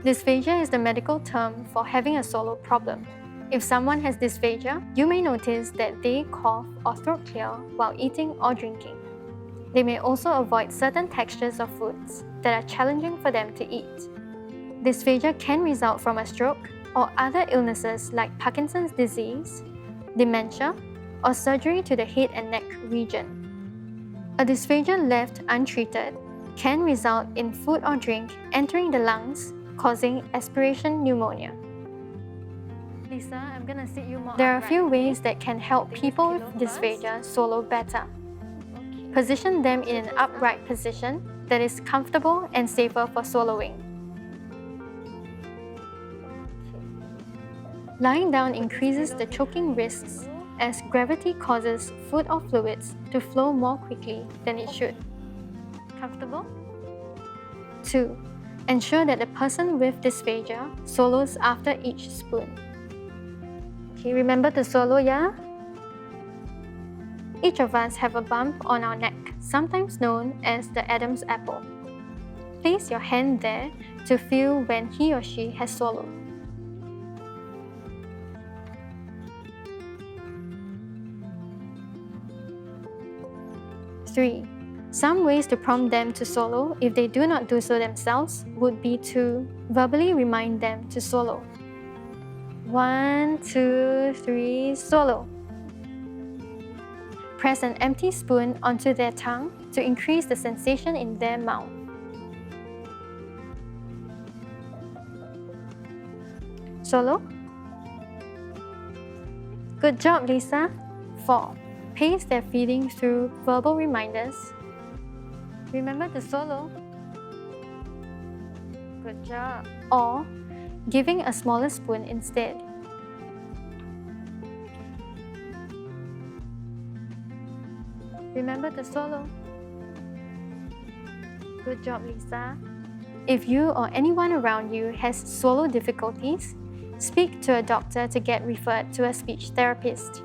Dysphagia is the medical term for having a swallow problem. If someone has dysphagia, you may notice that they cough or throat clear while eating or drinking. They may also avoid certain textures of foods that are challenging for them to eat. Dysphagia can result from a stroke or other illnesses like Parkinson's disease, dementia, or surgery to the head and neck region. A dysphagia left untreated can result in food or drink entering the lungs, causing aspiration pneumonia. Lisa, I'm gonna sit you more There are a upright, few okay? ways that can help people with dysphagia swallow better. Okay. Position them in an upright position that is comfortable and safer for swallowing. Lying down increases the choking risks as gravity causes food or fluids to flow more quickly than it should. Comfortable? 2. Ensure that the person with dysphagia swallows after each spoon. Okay, remember to swallow, yeah? Each of us have a bump on our neck, sometimes known as the Adam's apple. Place your hand there to feel when he or she has swallowed. Three. Some ways to prompt them to swallow if they do not do so themselves would be to verbally remind them to swallow. 1, 2, 3, swallow. Press an empty spoon onto their tongue to increase the sensation in their mouth. Swallow. Good job, Lisa. 4. Pace their feeding through verbal reminders. Remember to swallow. Good job. Or giving a smaller spoon instead. Remember to swallow. Good job, Lisa. If you or anyone around you has swallow difficulties, speak to a doctor to get referred to a speech therapist.